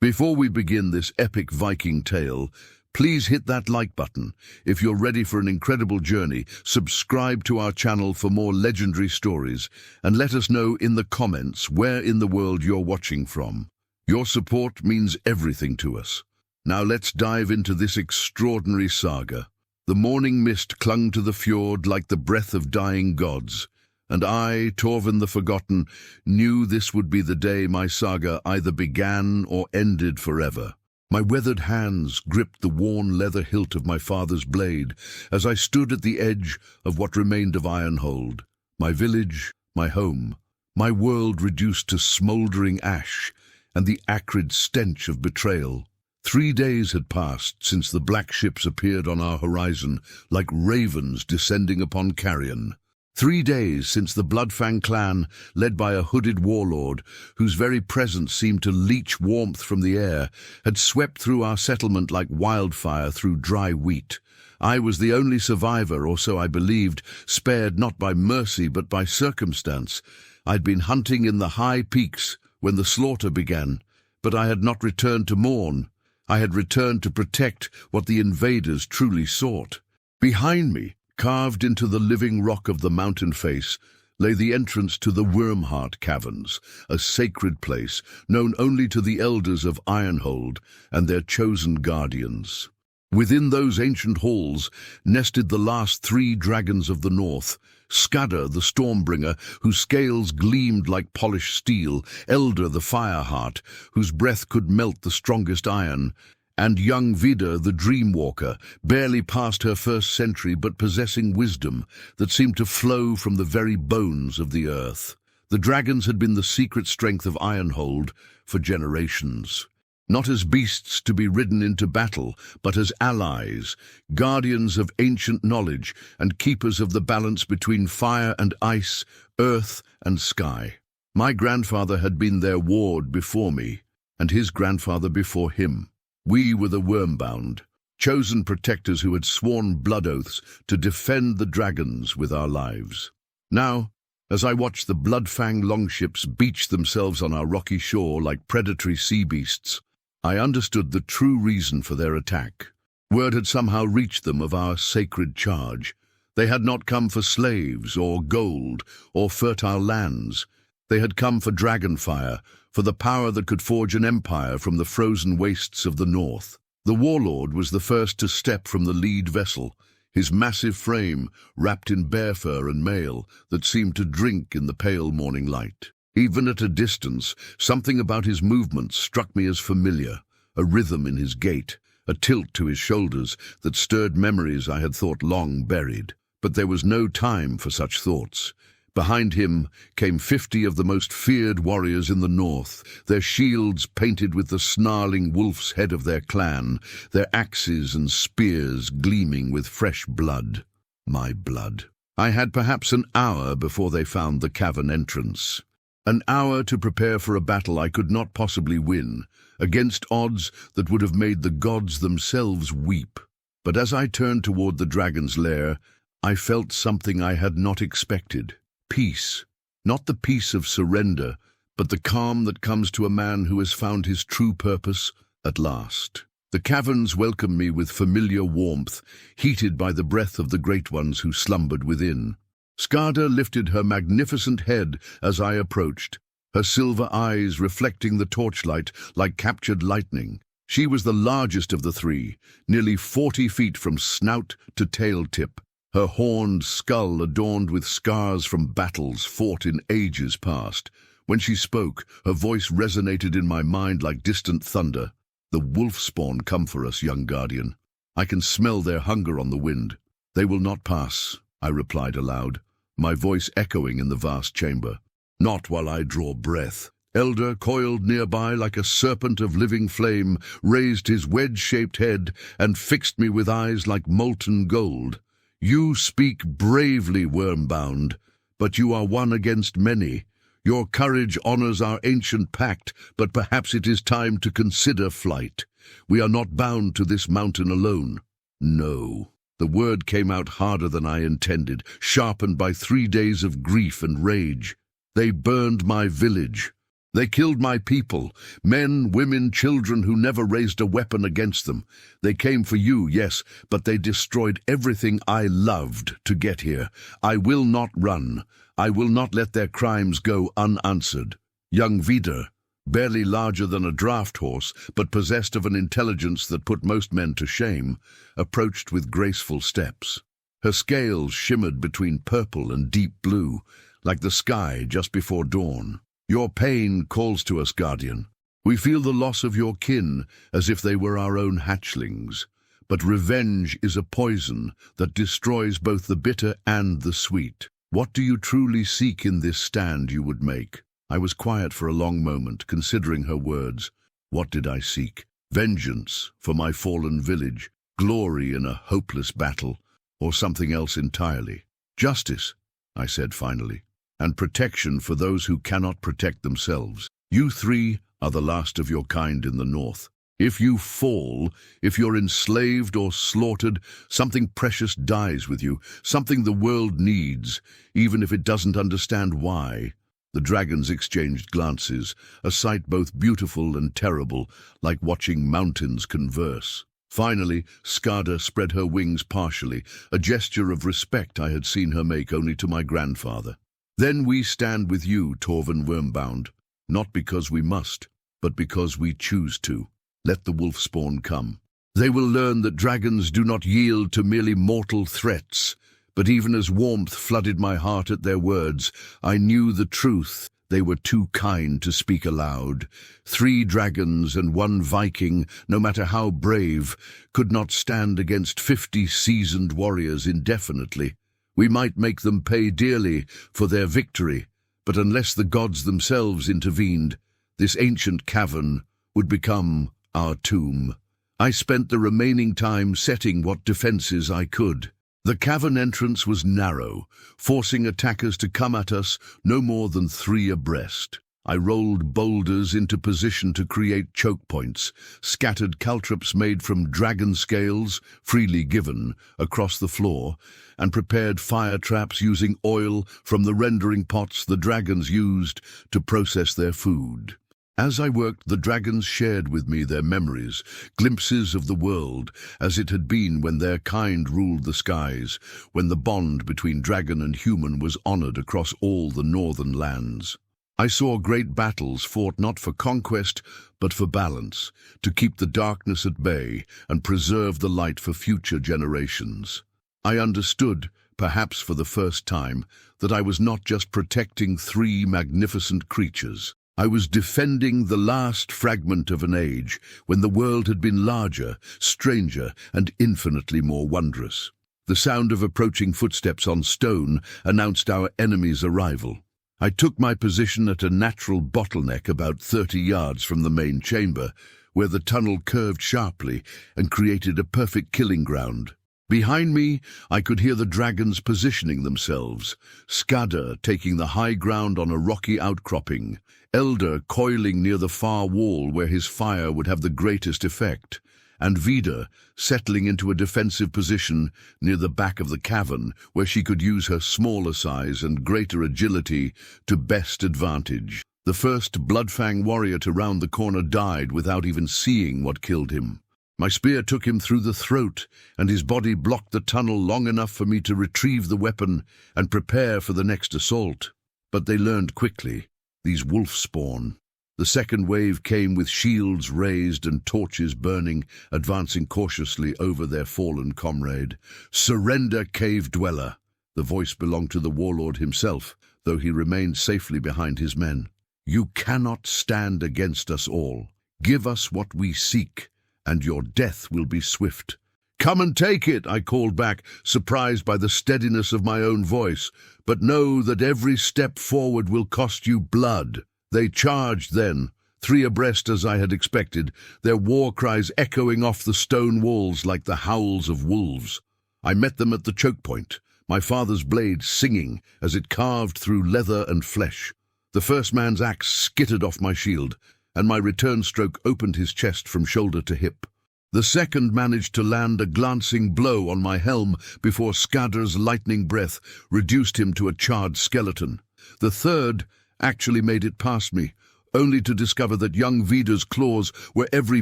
Before we begin this epic Viking tale, please hit that like button. If you're ready for an incredible journey, subscribe to our channel for more legendary stories, and let us know in the comments where in the world you're watching from. Your support means everything to us. Now let's dive into this extraordinary saga. The morning mist clung to the fjord like the breath of dying gods, and I, Torvin the Forgotten, knew this would be the day my saga either began or ended forever. My weathered hands gripped the worn leather hilt of my father's blade as I stood at the edge of what remained of Ironhold, my village, my home, my world reduced to smouldering ash and the acrid stench of betrayal. 3 days had passed since the black ships appeared on our horizon like ravens descending upon carrion. 3 days since the Bloodfang clan, led by a hooded warlord, whose very presence seemed to leach warmth from the air, had swept through our settlement like wildfire through dry wheat. I was the only survivor, or so I believed, spared not by mercy but by circumstance. I'd been hunting in the high peaks when the slaughter began, but I had not returned to mourn. I had returned to protect what the invaders truly sought. Behind me, carved into the living rock of the mountain face, lay the entrance to the Wormheart Caverns, a sacred place known only to the elders of Ironhold and their chosen guardians. Within those ancient halls nested the last 3 dragons of the north: Skada the Stormbringer, whose scales gleamed like polished steel; Elder the Fireheart, whose breath could melt the strongest iron; and young Vida the Dreamwalker, barely past her first century but possessing wisdom that seemed to flow from the very bones of the earth. The dragons had been the secret strength of Ironhold for generations. Not as beasts to be ridden into battle, but as allies, guardians of ancient knowledge and keepers of the balance between fire and ice, earth and sky. My grandfather had been their ward before me, and his grandfather before him. We were the Wormbound, chosen protectors who had sworn blood oaths to defend the dragons with our lives. Now, as I watched the Bloodfang longships beach themselves on our rocky shore like predatory sea beasts, I understood the true reason for their attack. Word had somehow reached them of our sacred charge. They had not come for slaves or gold or fertile lands. They had come for dragonfire, for the power that could forge an empire from the frozen wastes of the north. The warlord was the first to step from the lead vessel, his massive frame wrapped in bear fur and mail that seemed to drink in the pale morning light. Even at a distance, something about his movements struck me as familiar, a rhythm in his gait, a tilt to his shoulders that stirred memories I had thought long buried. But there was no time for such thoughts. Behind him came 50 of the most feared warriors in the north, their shields painted with the snarling wolf's head of their clan, their axes and spears gleaming with fresh blood. My blood. I had perhaps an hour before they found the cavern entrance. An hour to prepare for a battle I could not possibly win, against odds that would have made the gods themselves weep. But as I turned toward the dragon's lair, I felt something I had not expected. Peace. Not the peace of surrender, but the calm that comes to a man who has found his true purpose at last. The caverns welcomed me with familiar warmth, heated by the breath of the great ones who slumbered within. Skada lifted her magnificent head as I approached, her silver eyes reflecting the torchlight like captured lightning. She was the largest of the 3, nearly 40 feet from snout to tail tip, her horned skull adorned with scars from battles fought in ages past. When she spoke, her voice resonated in my mind like distant thunder. "The wolf spawn come for us, young guardian. I can smell their hunger on the wind." "They will not pass," I replied aloud, my voice echoing in the vast chamber. "Not while I draw breath." Elder, coiled nearby like a serpent of living flame, raised his wedge-shaped head and fixed me with eyes like molten gold. "You speak bravely, Wormbound, but you are one against many. Your courage honors our ancient pact, but perhaps it is time to consider flight. We are not bound to this mountain alone." "No." The word came out harder than I intended, sharpened by 3 days of grief and rage. "They burned my village. They killed my people, men, women, children who never raised a weapon against them. They came for you, yes, but they destroyed everything I loved to get here. I will not run. I will not let their crimes go unanswered. Young Vidar, barely larger than a draft horse, but possessed of an intelligence that put most men to shame, approached with graceful steps. Her scales shimmered between purple and deep blue, like the sky just before dawn. Your pain calls to us, Guardian. We feel the loss of your kin as if they were our own hatchlings. But revenge is a poison that destroys both the bitter and the sweet. What do you truly seek in this stand you would make? I was quiet for a long moment, considering her words. What did I seek? Vengeance for my fallen village, glory in a hopeless battle, or something else entirely? Justice, I said finally, and protection for those who cannot protect themselves. You three are the last of your kind in the north. If you fall, if you're enslaved or slaughtered, something precious dies with you, something the world needs, even if it doesn't understand why. The dragons exchanged glances, a sight both beautiful and terrible, like watching mountains converse. Finally, Saga spread her wings partially, a gesture of respect I had seen her make only to my grandfather. Then we stand with you, Torven Wormbound, not because we must, but because we choose to. Let the wolf spawn come. They will learn that dragons do not yield to merely mortal threats, but even as warmth flooded my heart at their words, I knew the truth. They were too kind to speak aloud. 3 dragons and 1 Viking, no matter how brave, could not stand against 50 seasoned warriors indefinitely. We might make them pay dearly for their victory, but unless the gods themselves intervened, this ancient cavern would become our tomb. I spent the remaining time setting what defenses I could. The cavern entrance was narrow, forcing attackers to come at us no more than 3 abreast. I rolled boulders into position to create choke points, scattered caltrops made from dragon scales, freely given, across the floor, and prepared fire traps using oil from the rendering pots the dragons used to process their food. As I worked, the dragons shared with me their memories, glimpses of the world as it had been when their kind ruled the skies, when the bond between dragon and human was honored across all the northern lands. I saw great battles fought not for conquest, but for balance, to keep the darkness at bay and preserve the light for future generations. I understood, perhaps for the first time, that I was not just protecting 3 magnificent creatures. I was defending the last fragment of an age when the world had been larger, stranger, and infinitely more wondrous. The sound of approaching footsteps on stone announced our enemy's arrival. I took my position at a natural bottleneck about 30 yards from the main chamber, where the tunnel curved sharply and created a perfect killing ground. Behind me, I could hear the dragons positioning themselves, Saga taking the high ground on a rocky outcropping, Elder coiling near the far wall where his fire would have the greatest effect, and Vidar settling into a defensive position near the back of the cavern where she could use her smaller size and greater agility to best advantage. The first Bloodfang warrior to round the corner died without even seeing what killed him. My spear took him through the throat, and his body blocked the tunnel long enough for me to retrieve the weapon and prepare for the next assault. But they learned quickly, these wolf spawn. The second wave came with shields raised and torches burning, advancing cautiously over their fallen comrade. "Surrender, cave dweller!" The voice belonged to the warlord himself, though he remained safely behind his men. "You cannot stand against us all. Give us what we seek, and your death will be swift." "Come and take it," I called back, surprised by the steadiness of my own voice. "But know that every step forward will cost you blood." They charged then, 3 abreast as I had expected, their war cries echoing off the stone walls like the howls of wolves. I met them at the choke point, my father's blade singing as it carved through leather and flesh. The first man's axe skittered off my shield, and my return stroke opened his chest from shoulder to hip. The second managed to land a glancing blow on my helm before Saga's lightning breath reduced him to a charred skeleton. The third actually made it past me, only to discover that young Vida's claws were every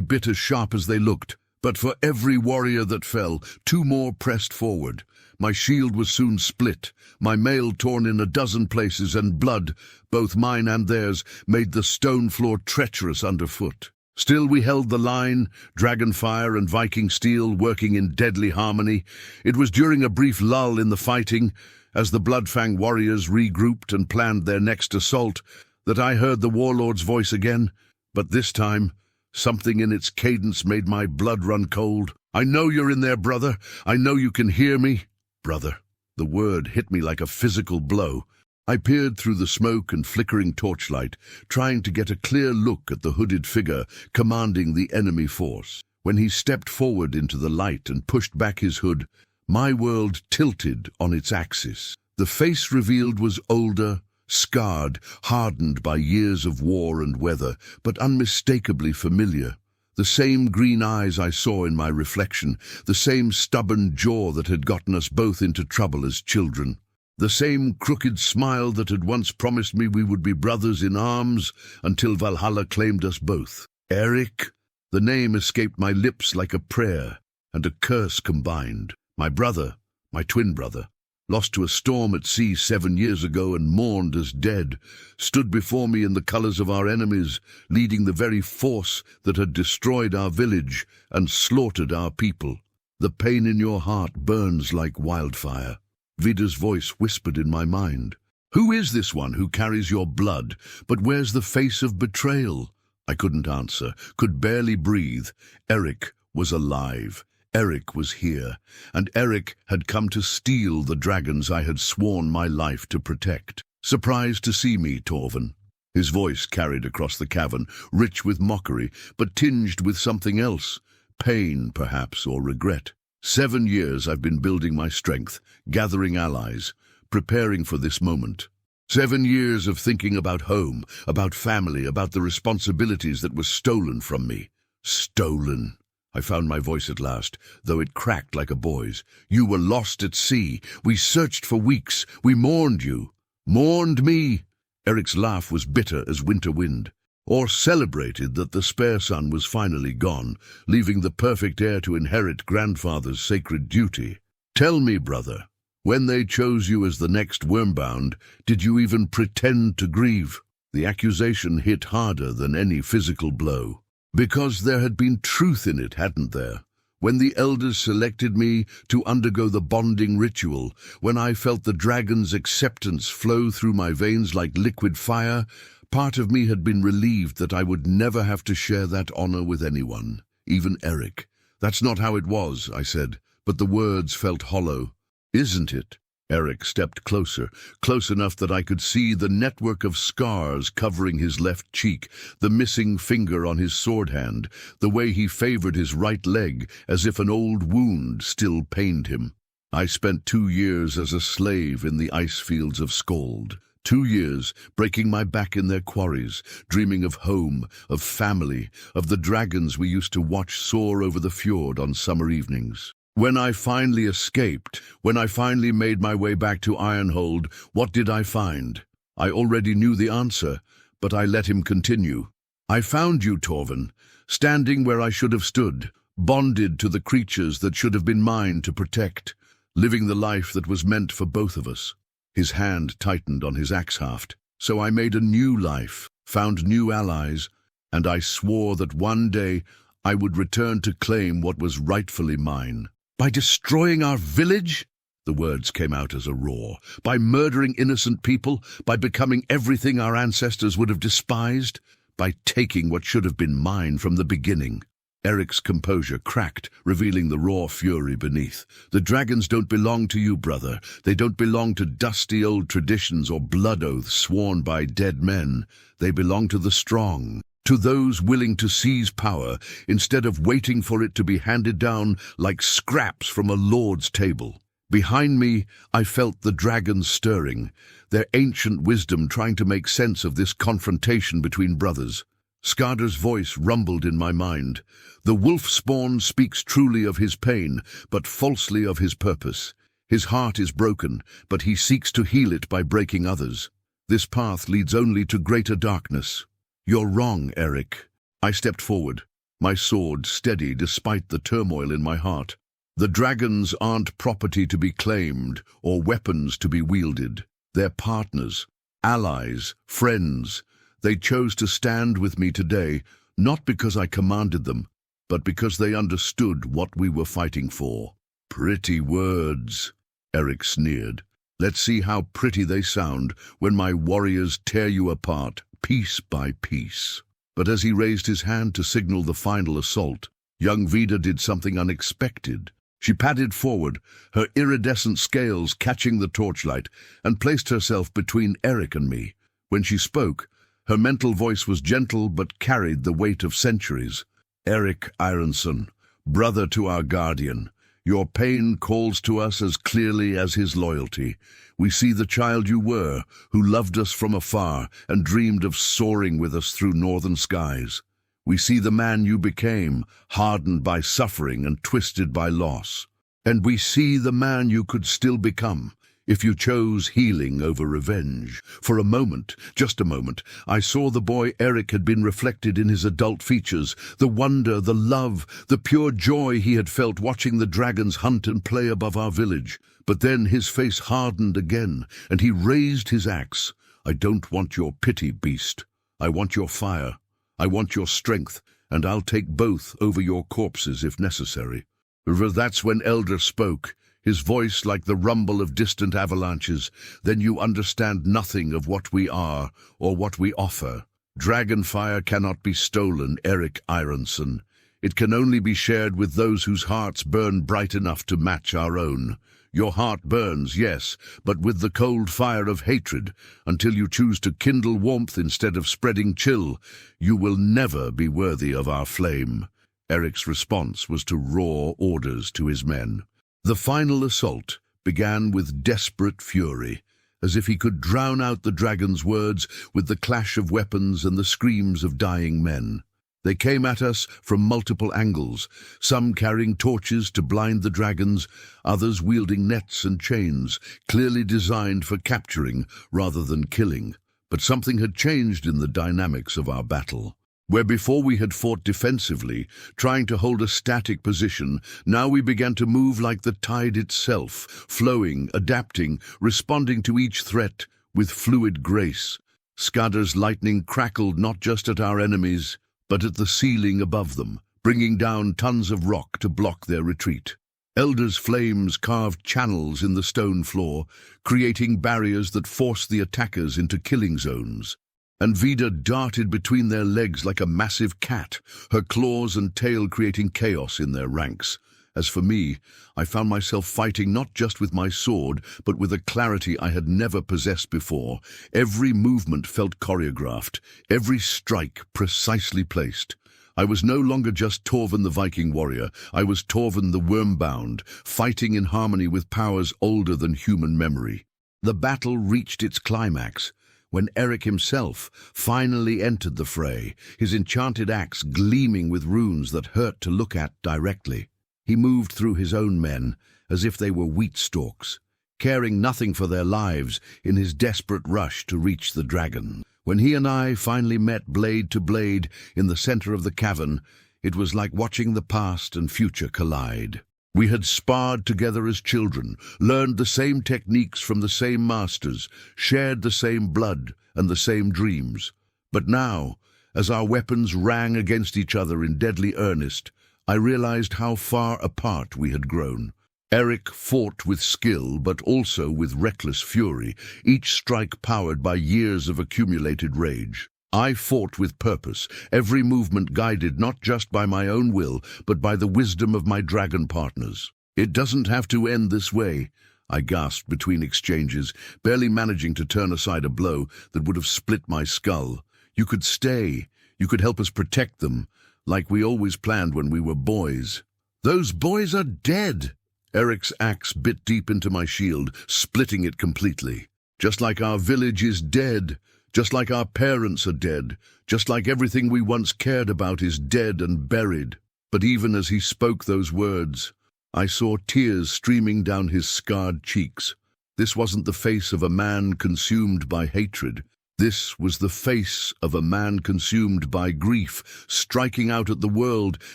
bit as sharp as they looked. But for every warrior that fell, two more pressed forward. My shield was soon split, my mail torn in a dozen places, and blood, both mine and theirs, made the stone floor treacherous underfoot. Still we held the line, dragonfire and Viking steel working in deadly harmony. It was during a brief lull in the fighting, as the Bloodfang warriors regrouped and planned their next assault, that I heard the warlord's voice again, but this time, something in its cadence made my blood run cold. "I know you're in there, brother. I know you can hear me." Brother. The word hit me like a physical blow. I peered through the smoke and flickering torchlight, trying to get a clear look at the hooded figure commanding the enemy force. When he stepped forward into the light and pushed back his hood, my world tilted on its axis. The face revealed was older, scarred, hardened by years of war and weather, but unmistakably familiar. The same green eyes I saw in my reflection, the same stubborn jaw that had gotten us both into trouble as children, the same crooked smile that had once promised me we would be brothers in arms until Valhalla claimed us both. Eric? The name escaped my lips like a prayer and a curse combined. My brother, my twin brother, lost to a storm at sea 7 years ago and mourned as dead, stood before me in the colors of our enemies, leading the very force that had destroyed our village and slaughtered our people. The pain in your heart burns like wildfire. Vida's voice whispered in my mind. Who is this one who carries your blood, but wears the face of betrayal? I couldn't answer, could barely breathe. Eric was alive. Eric was here, and Eric had come to steal the dragons I had sworn my life to protect. "Surprised to see me, Torvin?" His voice carried across the cavern, rich with mockery, but tinged with something else. Pain, perhaps, or regret. 7 years I've been building my strength, gathering allies, preparing for this moment. 7 years of thinking about home, about family, about the responsibilities that were stolen from me. Stolen. I found my voice at last, though it cracked like a boy's. "You were lost at sea. We searched for weeks. We mourned you." "Mourned me?" Eric's laugh was bitter as winter wind. "Or celebrated that the spare son was finally gone, leaving the perfect heir to inherit grandfather's sacred duty. Tell me, brother, when they chose you as the next Wormbound, did you even pretend to grieve?" The accusation hit harder than any physical blow. Because there had been truth in it, hadn't there? When the elders selected me to undergo the bonding ritual, when I felt the dragon's acceptance flow through my veins like liquid fire, part of me had been relieved that I would never have to share that honor with anyone, even Eric. "That's not how it was," I said, but the words felt hollow. "Isn't it?" Eric stepped closer, close enough that I could see the network of scars covering his left cheek, the missing finger on his sword hand, the way he favored his right leg as if an old wound still pained him. "I spent 2 years as a slave in the ice fields of Skald. 2 years breaking my back in their quarries, dreaming of home, of family, of the dragons we used to watch soar over the fjord on summer evenings. When I finally escaped, when I finally made my way back to Ironhold, what did I find? I already knew the answer, but I let him continue. I found you, Torvin, standing where I should have stood, bonded to the creatures that should have been mine to protect, living the life that was meant for both of us." His hand tightened on his axe haft. "So I made a new life, found new allies, and I swore that one day I would return to claim what was rightfully mine." "By destroying our village?" The words came out as a roar. "By murdering innocent people? By becoming everything our ancestors would have despised? By taking what should have been mine from the beginning?" Eric's composure cracked, revealing the raw fury beneath. "The dragons don't belong to you, brother. They don't belong to dusty old traditions or blood oaths sworn by dead men. They belong to the strong, to those willing to seize power instead of waiting for it to be handed down like scraps from a lord's table." Behind me, I felt the dragons stirring, their ancient wisdom trying to make sense of this confrontation between brothers. Skardar's voice rumbled in my mind. "The wolf-spawn speaks truly of his pain, but falsely of his purpose. His heart is broken, but he seeks to heal it by breaking others. This path leads only to greater darkness." You're wrong, Eric. I stepped forward, my sword steady despite the turmoil in my heart. The dragons aren't property to be claimed or weapons to be wielded. They're partners, allies, friends. They chose to stand with me today, not because I commanded them, but because they understood what we were fighting for. Pretty words, Eric sneered. Let's see how pretty they sound when my warriors tear you apart, piece by piece. But as he raised his hand to signal the final assault, young Vida did something unexpected. She padded forward, her iridescent scales catching the torchlight, and placed herself between Eric and me. When she spoke, her mental voice was gentle but carried the weight of centuries. Eric Ironson, brother to our guardian, your pain calls to us as clearly as his loyalty. We see the child you were, who loved us from afar and dreamed of soaring with us through northern skies. We see the man you became, hardened by suffering and twisted by loss. And we see the man you could still become, if you chose healing over revenge. For a moment, just a moment, I saw the boy Eric had been reflected in his adult features, the wonder, the love, the pure joy he had felt watching the dragons hunt and play above our village. But then his face hardened again, and he raised his axe. I don't want your pity, beast. I want your fire. I want your strength, and I'll take both over your corpses if necessary. That's when Elder spoke, his voice like the rumble of distant avalanches. Then you understand nothing of what we are or what we offer. Dragonfire cannot be stolen, Eric Ironson. It can only be shared with those whose hearts burn bright enough to match our own. Your heart burns, yes, but with the cold fire of hatred. Until you choose to kindle warmth instead of spreading chill, you will never be worthy of our flame. Eric's response was to roar orders to his men. The final assault began with desperate fury, as if he could drown out the dragon's words with the clash of weapons and the screams of dying men. They came at us from multiple angles, some carrying torches to blind the dragons, others wielding nets and chains, clearly designed for capturing rather than killing. But something had changed in the dynamics of our battle. Where before we had fought defensively, trying to hold a static position, now we began to move like the tide itself, flowing, adapting, responding to each threat with fluid grace. Skada's lightning crackled not just at our enemies, but at the ceiling above them, bringing down tons of rock to block their retreat. Elder's flames carved channels in the stone floor, creating barriers that forced the attackers into killing zones. And Vida darted between their legs like a massive cat, her claws and tail creating chaos in their ranks. As for me, I found myself fighting not just with my sword, but with a clarity I had never possessed before. Every movement felt choreographed, every strike precisely placed. I was no longer just Torvin the Viking warrior, I was Torvin the Wormbound, fighting in harmony with powers older than human memory. The battle reached its climax when Eric himself finally entered the fray, his enchanted axe gleaming with runes that hurt to look at directly. He moved through his own men as if they were wheat stalks, caring nothing for their lives in his desperate rush to reach the dragon. When he and I finally met blade to blade in the center of the cavern, it was like watching the past and future collide. We had sparred together as children, learned the same techniques from the same masters, shared the same blood and the same dreams. But now, as our weapons rang against each other in deadly earnest, I realized how far apart we had grown. Eric fought with skill, but also with reckless fury, each strike powered by years of accumulated rage. I fought with purpose, every movement guided not just by my own will, but by the wisdom of my dragon partners. "It doesn't have to end this way," I gasped between exchanges, barely managing to turn aside a blow that would have split my skull. "You could stay. You could help us protect them, like we always planned when we were boys." "Those boys are dead!" Eric's axe bit deep into my shield, splitting it completely. "Just like our village is dead. Just like our parents are dead, just like everything we once cared about is dead and buried." But even as he spoke those words, I saw tears streaming down his scarred cheeks. This wasn't the face of a man consumed by hatred. This was the face of a man consumed by grief, striking out at the world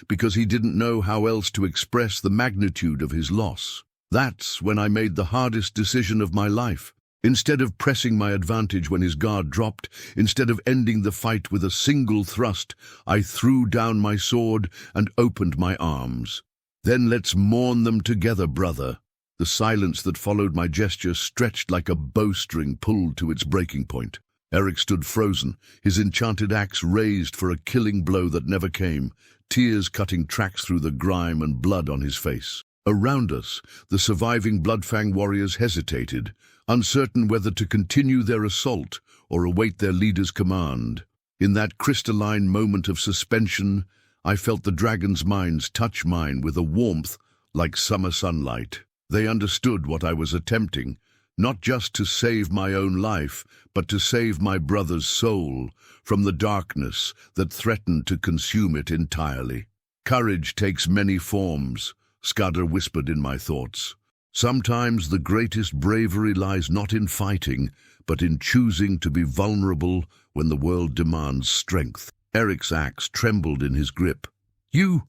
because he didn't know how else to express the magnitude of his loss. That's when I made the hardest decision of my life. Instead of pressing my advantage when his guard dropped, instead of ending the fight with a single thrust, I threw down my sword and opened my arms. "Then let's mourn them together, brother." The silence that followed my gesture stretched like a bowstring pulled to its breaking point. Eric stood frozen, his enchanted axe raised for a killing blow that never came, tears cutting tracks through the grime and blood on his face. Around us, the surviving Bloodfang warriors hesitated, uncertain whether to continue their assault or await their leader's command. In that crystalline moment of suspension, I felt the dragon's minds touch mine with a warmth like summer sunlight. They understood what I was attempting, not just to save my own life, but to save my brother's soul from the darkness that threatened to consume it entirely. "Courage takes many forms," Scudder whispered in my thoughts. "Sometimes the greatest bravery lies not in fighting, but in choosing to be vulnerable when the world demands strength." Eric's axe trembled in his grip. You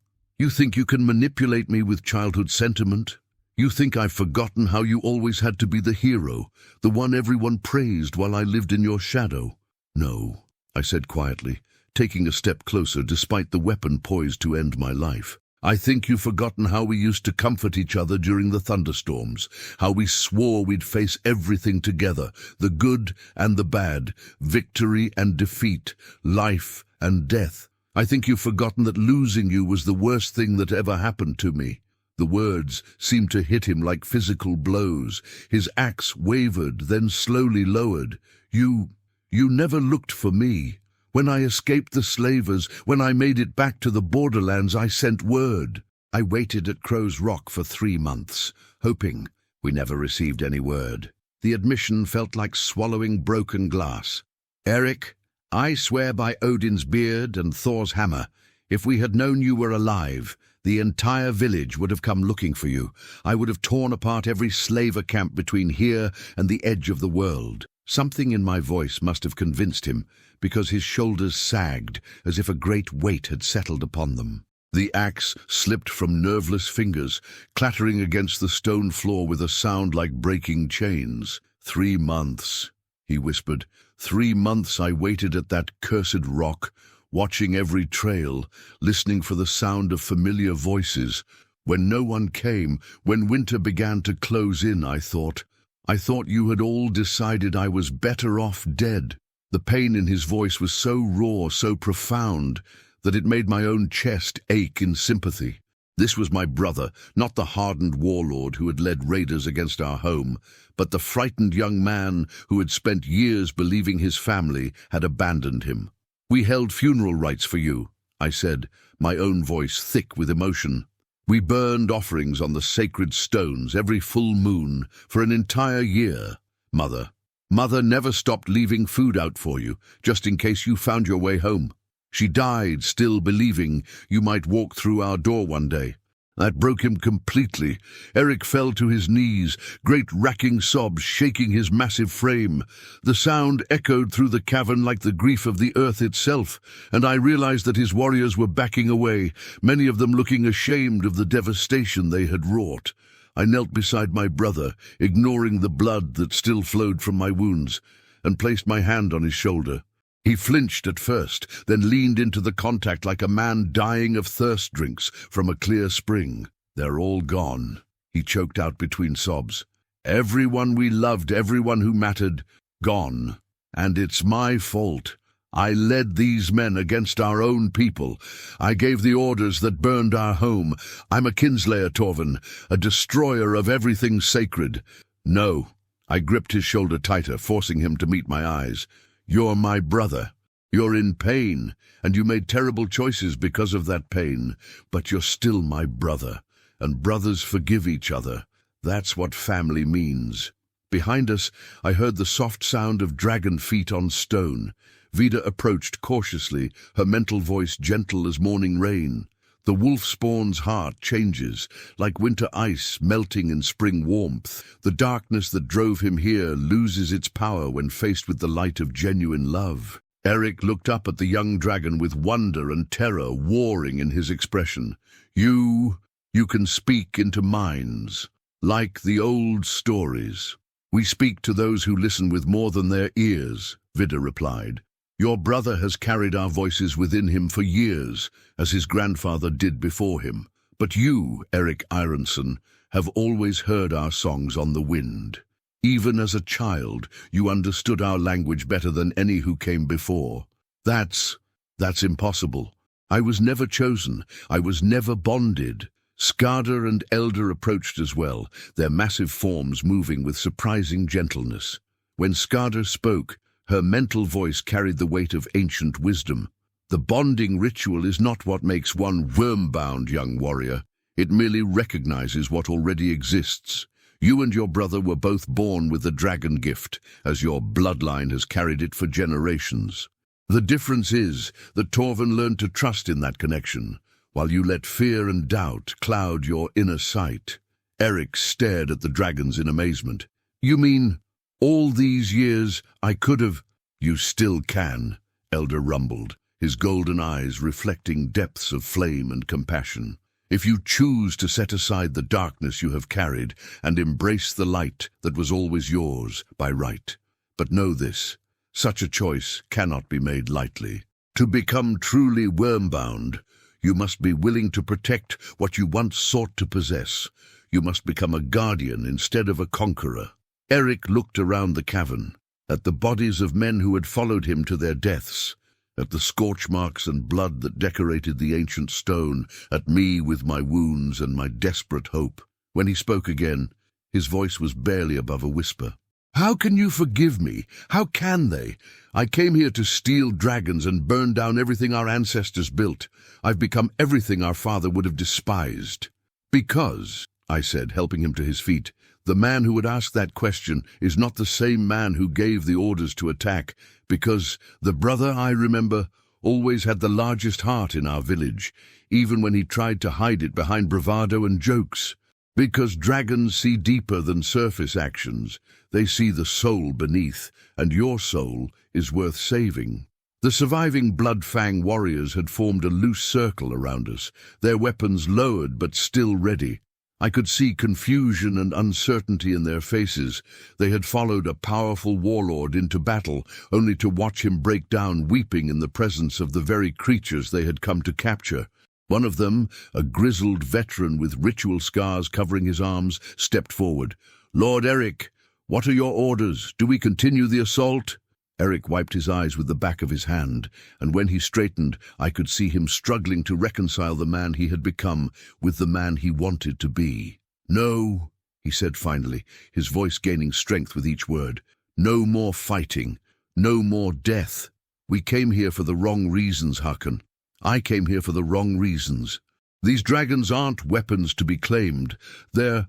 think you can manipulate me with childhood sentiment? You think I've forgotten how you always had to be the hero, the one everyone praised while I lived in your shadow?" "No," I said quietly, taking a step closer despite the weapon poised to end my life. "I think you've forgotten how we used to comfort each other during the thunderstorms, how we swore we'd face everything together, the good and the bad, victory and defeat, life and death. I think you've forgotten that losing you was the worst thing that ever happened to me." The words seemed to hit him like physical blows. His axe wavered, then slowly lowered. You never looked for me. When I escaped the slavers, when I made it back to the borderlands, I sent word. I waited at Crow's Rock for 3 months, hoping. We never received any word. The admission felt like swallowing broken glass. "Eric, I swear by Odin's beard and Thor's hammer, if we had known you were alive, the entire village would have come looking for you. I would have torn apart every slaver camp between here and the edge of the world." Something in my voice must have convinced him, because his shoulders sagged as if a great weight had settled upon them. The axe slipped from nerveless fingers, clattering against the stone floor with a sound like breaking chains. 3 months, he whispered. 3 months I waited at that cursed rock, watching every trail, listening for the sound of familiar voices. When no one came, when winter began to close in, I thought you had all decided I was better off dead. The pain in his voice was so raw, so profound, that it made my own chest ache in sympathy. This was my brother, not the hardened warlord who had led raiders against our home, but the frightened young man who had spent years believing his family had abandoned him. "We held funeral rites for you," I said, my own voice thick with emotion. "We burned offerings on the sacred stones every full moon for an entire year. Mother never stopped leaving food out for you, just in case you found your way home. She died still believing you might walk through our door one day." That broke him completely. Eric fell to his knees, great racking sobs shaking his massive frame. The sound echoed through the cavern like the grief of the earth itself, and I realized that his warriors were backing away, many of them looking ashamed of the devastation they had wrought. I knelt beside my brother, ignoring the blood that still flowed from my wounds, and placed my hand on his shoulder. He flinched at first, then leaned into the contact like a man dying of thirst drinks from a clear spring. "They're all gone," he choked out between sobs. "Everyone we loved, everyone who mattered, gone. And it's my fault. I led these men against our own people. I gave the orders that burned our home. I'm a kinslayer, Torvin, a destroyer of everything sacred." "No." I gripped his shoulder tighter, forcing him to meet my eyes. "You're my brother. You're in pain, and you made terrible choices because of that pain, but you're still my brother, and brothers forgive each other. That's what family means." Behind us, I heard the soft sound of dragon feet on stone. Vida approached cautiously, her mental voice gentle as morning rain. The wolf-spawn's heart changes, like winter ice melting in spring warmth. The darkness that drove him here loses its power when faced with the light of genuine love. Eric looked up at the young dragon with wonder and terror warring in his expression. You can speak into minds, like the old stories. We speak to those who listen with more than their ears, Vidar replied. Your brother has carried our voices within him for years, as his grandfather did before him. But you, Eric Ironson, have always heard our songs on the wind. Even as a child, you understood our language better than any who came before. That's impossible. I was never chosen. I was never bonded. Skada and Elder approached as well, their massive forms moving with surprising gentleness. When Skada spoke, her mental voice carried the weight of ancient wisdom. The bonding ritual is not what makes one worm-bound, young warrior. It merely recognizes what already exists. You and your brother were both born with the dragon gift, as your bloodline has carried it for generations. The difference is that Torvin learned to trust in that connection, while you let fear and doubt cloud your inner sight. Eric stared at the dragons in amazement. You mean, all these years I could have— You still can, Elder rumbled, his golden eyes reflecting depths of flame and compassion. If you choose to set aside the darkness you have carried and embrace the light that was always yours by right. But know this, such a choice cannot be made lightly. To become truly worm-bound, you must be willing to protect what you once sought to possess. You must become a guardian instead of a conqueror. Eric looked around the cavern, at the bodies of men who had followed him to their deaths, at the scorch marks and blood that decorated the ancient stone, at me with my wounds and my desperate hope. When he spoke again, his voice was barely above a whisper. How can you forgive me? How can they? I came here to steal dragons and burn down everything our ancestors built. I've become everything our father would have despised. Because, I said, helping him to his feet, the man who would ask that question is not the same man who gave the orders to attack, because the brother I remember always had the largest heart in our village, even when he tried to hide it behind bravado and jokes. Because dragons see deeper than surface actions. They see the soul beneath, and your soul is worth saving. The surviving Bloodfang warriors had formed a loose circle around us, their weapons lowered but still ready. I could see confusion and uncertainty in their faces. They had followed a powerful warlord into battle, only to watch him break down weeping in the presence of the very creatures they had come to capture. One of them, a grizzled veteran with ritual scars covering his arms, stepped forward. Lord Eric, what are your orders? Do we continue the assault? Eric wiped his eyes with the back of his hand, and when he straightened, I could see him struggling to reconcile the man he had become with the man he wanted to be. No, he said finally, his voice gaining strength with each word. No more fighting. No more death. We came here for the wrong reasons, Hakan. I came here for the wrong reasons. These dragons aren't weapons to be claimed. They're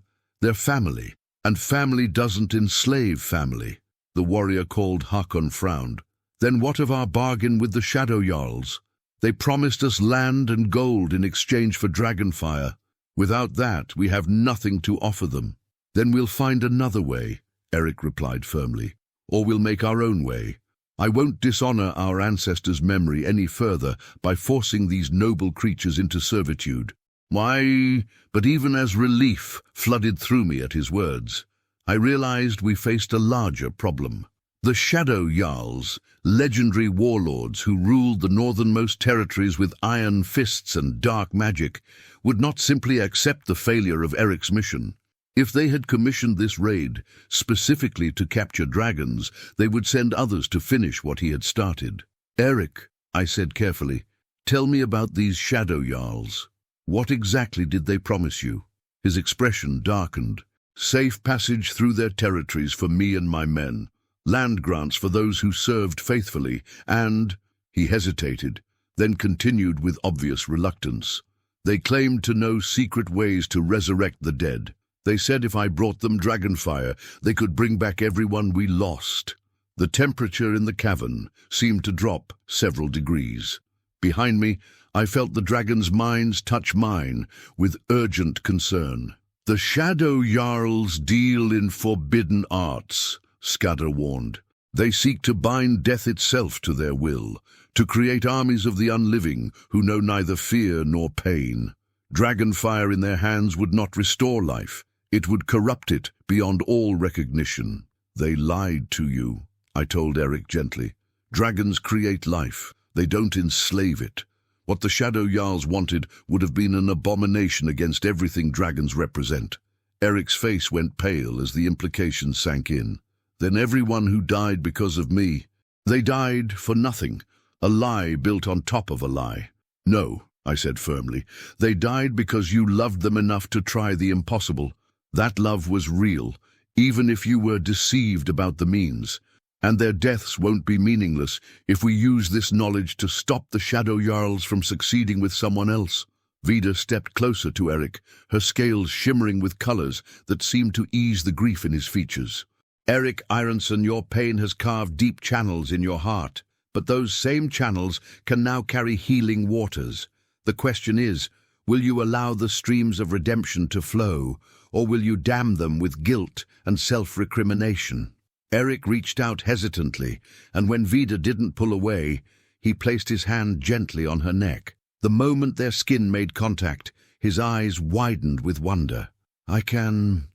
family, and family doesn't enslave family. The warrior called Hakon frowned. Then what of our bargain with the Shadow Jarls? They promised us land and gold in exchange for dragonfire. Without that, we have nothing to offer them. Then we'll find another way, Eric replied firmly. Or we'll make our own way. I won't dishonor our ancestors' memory any further by forcing these noble creatures into servitude. Why, but even as relief flooded through me at his words, I realized we faced a larger problem. The Shadow Jarls, legendary warlords who ruled the northernmost territories with iron fists and dark magic, would not simply accept the failure of Eric's mission. If they had commissioned this raid specifically to capture dragons, they would send others to finish what he had started. Eric, I said carefully, tell me about these Shadow Jarls. What exactly did they promise you? His expression darkened. Safe passage through their territories for me and my men, land grants for those who served faithfully, and, he hesitated, then continued with obvious reluctance. They claimed to know secret ways to resurrect the dead. They said if I brought them dragonfire, they could bring back everyone we lost. The temperature in the cavern seemed to drop several degrees. Behind me, I felt the dragon's minds touch mine with urgent concern. "The Shadow Jarls deal in forbidden arts," Saga warned. "They seek to bind death itself to their will, to create armies of the unliving who know neither fear nor pain. Dragonfire in their hands would not restore life. It would corrupt it beyond all recognition." "They lied to you," I told Eric gently. "Dragons create life. They don't enslave it. What the Shadow Jarls wanted would have been an abomination against everything dragons represent." Eric's face went pale as the implication sank in. "Then everyone who died because of me, they died for nothing, a lie built on top of a lie." "No," I said firmly. "They died because you loved them enough to try the impossible. That love was real, even if you were deceived about the means. And their deaths won't be meaningless if we use this knowledge to stop the Shadow Jarls from succeeding with someone else." Vida stepped closer to Eric, her scales shimmering with colors that seemed to ease the grief in his features. "Eric Ironson, your pain has carved deep channels in your heart, but those same channels can now carry healing waters. The question is, will you allow the streams of redemption to flow, or will you dam them with guilt and self-recrimination?" Eric reached out hesitantly, and when Vida didn't pull away, he placed his hand gently on her neck. The moment their skin made contact, his eyes widened with wonder. I can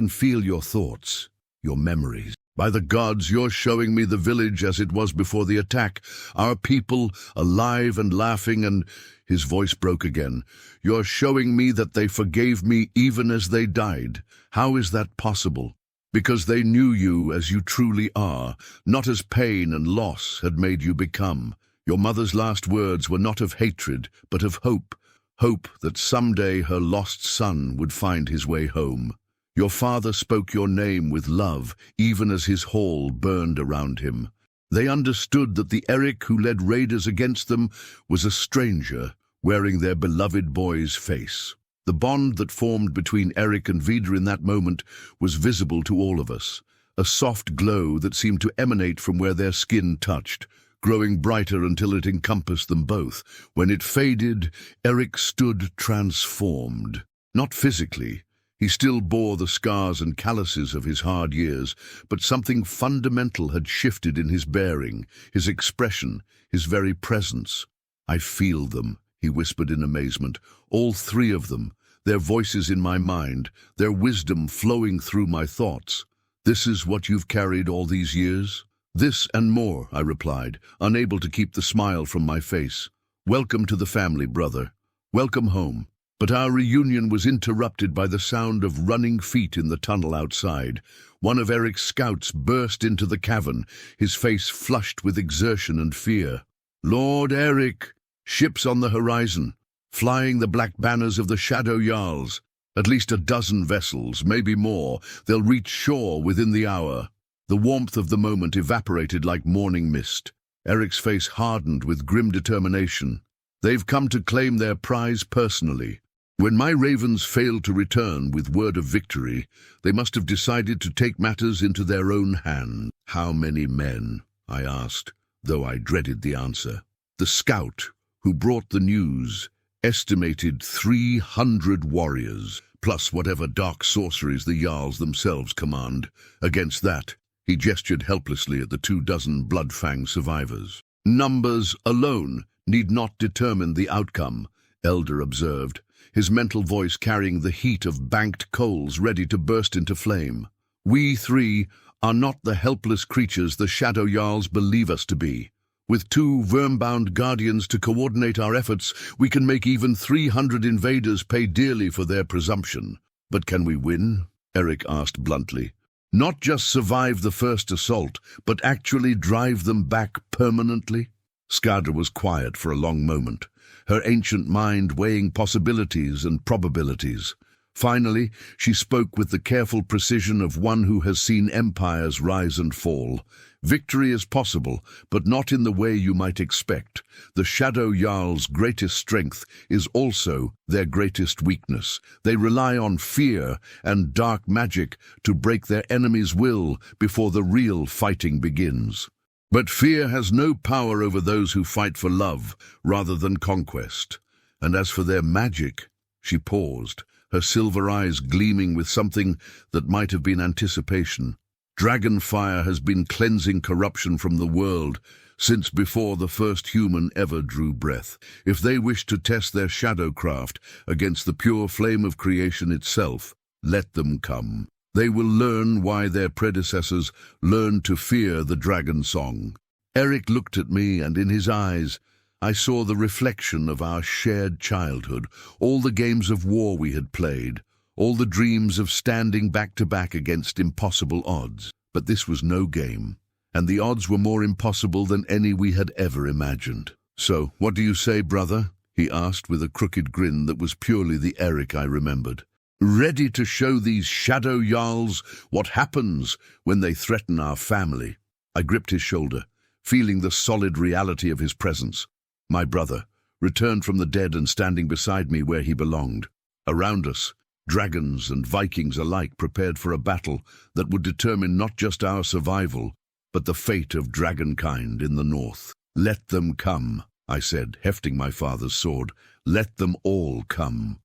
feel your thoughts, your memories. By the gods, you're showing me the village as it was before the attack, our people alive and laughing, and..." His voice broke again. "You're showing me that they forgave me even as they died. How is that possible? Because they knew you as you truly are, not as pain and loss had made you become. Your mother's last words were not of hatred, but of hope. Hope that someday her lost son would find his way home. Your father spoke your name with love, even as his hall burned around him. They understood that the Eric who led raiders against them was a stranger, wearing their beloved boy's face. The bond that formed between Eric and Vida in that moment was visible to all of us, a soft glow that seemed to emanate from where their skin touched, growing brighter until it encompassed them both. When it faded, Eric stood transformed. Not physically. He still bore the scars and calluses of his hard years, but something fundamental had shifted in his bearing, his expression, his very presence. "I feel them," he whispered in amazement. "All three of them, their voices in my mind, their wisdom flowing through my thoughts. This is what you've carried all these years?" "This and more," I replied, unable to keep the smile from my face. "Welcome to the family, brother. Welcome home." But our reunion was interrupted by the sound of running feet in the tunnel outside. One of Eric's scouts burst into the cavern, his face flushed with exertion and fear. "Lord Eric! Ships on the horizon, flying the black banners of the Shadow Jarls. At least a dozen vessels, maybe more. They'll reach shore within the hour." The warmth of the moment evaporated like morning mist. Eric's face hardened with grim determination. "They've come to claim their prize personally. When my ravens failed to return with word of victory, they must have decided to take matters into their own hands." "How many men?" I asked, though I dreaded the answer. The scout who brought the news estimated 300 warriors, plus whatever dark sorceries the Jarls themselves command. Against that, he gestured helplessly at the 24 Bloodfang survivors. "Numbers alone need not determine the outcome," Elder observed, his mental voice carrying the heat of banked coals ready to burst into flame. "We three are not the helpless creatures the Shadow Jarls believe us to be. With 2 worm-bound guardians to coordinate our efforts, we can make even 300 invaders pay dearly for their presumption." "But can we win?" Eric asked bluntly. "Not just survive the first assault, but actually drive them back permanently?" Saga was quiet for a long moment, her ancient mind weighing possibilities and probabilities. Finally, she spoke with the careful precision of one who has seen empires rise and fall. "Victory is possible, but not in the way you might expect. The Shadow Jarl's greatest strength is also their greatest weakness. They rely on fear and dark magic to break their enemy's will before the real fighting begins." But fear has no power over those who fight for love rather than conquest. And as for their magic, she paused, her silver eyes gleaming with something that might have been anticipation. Dragon fire has been cleansing corruption from the world since before the first human ever drew breath. If they wish to test their shadowcraft against the pure flame of creation itself, let them come. They will learn why their predecessors learned to fear the dragon song. Eric looked at me, and in his eyes I saw the reflection of our shared childhood, all the games of war we had played, all the dreams of standing back to back against impossible odds. But this was no game, and the odds were more impossible than any we had ever imagined. "So, what do you say, brother?" he asked with a crooked grin that was purely the Eric I remembered. "Ready to show these shadow jarls what happens when they threaten our family?" I gripped his shoulder, feeling the solid reality of his presence. My brother, returned from the dead and standing beside me where he belonged. Around us, dragons and Vikings alike prepared for a battle that would determine not just our survival, but the fate of dragonkind in the north. "Let them come," I said, hefting my father's sword. "Let them all come."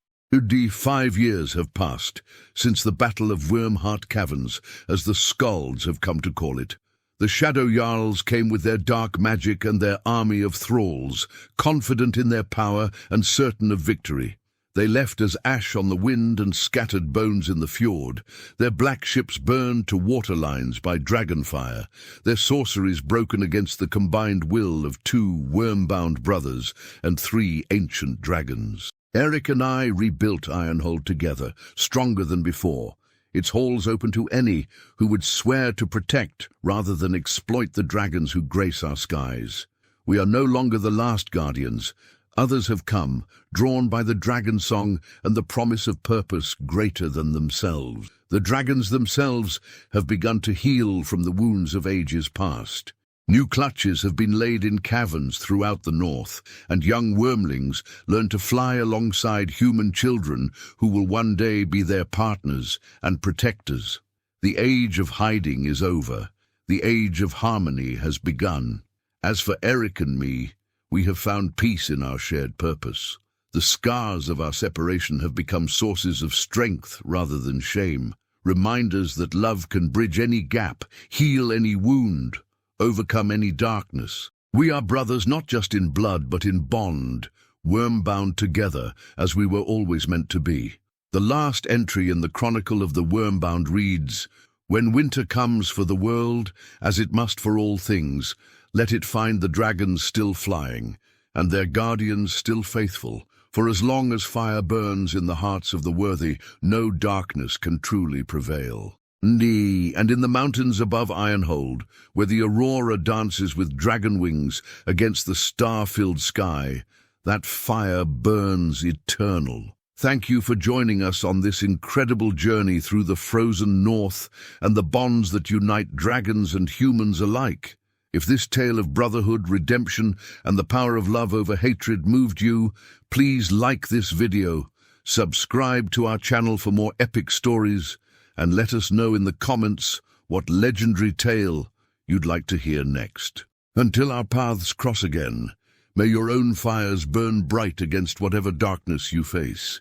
5 years have passed since the Battle of Wormheart Caverns, as the Skalds have come to call it. The Shadow Jarls came with their dark magic and their army of thralls, confident in their power and certain of victory. They left as ash on the wind and scattered bones in the fjord, their black ships burned to waterlines by dragonfire, their sorceries broken against the combined will of 2 worm-bound brothers and 3 ancient dragons. Eric and I rebuilt Ironhold together, stronger than before, its halls open to any who would swear to protect rather than exploit the dragons who grace our skies. We are no longer the last guardians. Others have come, drawn by the dragon song and the promise of purpose greater than themselves. The dragons themselves have begun to heal from the wounds of ages past. New clutches have been laid in caverns throughout the north, and young wormlings learn to fly alongside human children who will one day be their partners and protectors. The age of hiding is over. The age of harmony has begun. As for Eric and me, we have found peace in our shared purpose. The scars of our separation have become sources of strength rather than shame, reminders that love can bridge any gap, heal any wound, overcome any darkness. We are brothers not just in blood but in bond, worm-bound together as we were always meant to be. The last entry in the Chronicle of the Wormbound reads, "When winter comes for the world, as it must for all things, let it find the dragons still flying, and their guardians still faithful. For as long as fire burns in the hearts of the worthy, no darkness can truly prevail." And in the mountains above Ironhold, where the aurora dances with dragon wings against the star-filled sky, that fire burns eternal. Thank you for joining us on this incredible journey through the frozen north and the bonds that unite dragons and humans alike. If this tale of brotherhood, redemption, and the power of love over hatred moved you, please like this video, subscribe to our channel for more epic stories, and let us know in the comments what legendary tale you'd like to hear next. Until our paths cross again, may your own fires burn bright against whatever darkness you face.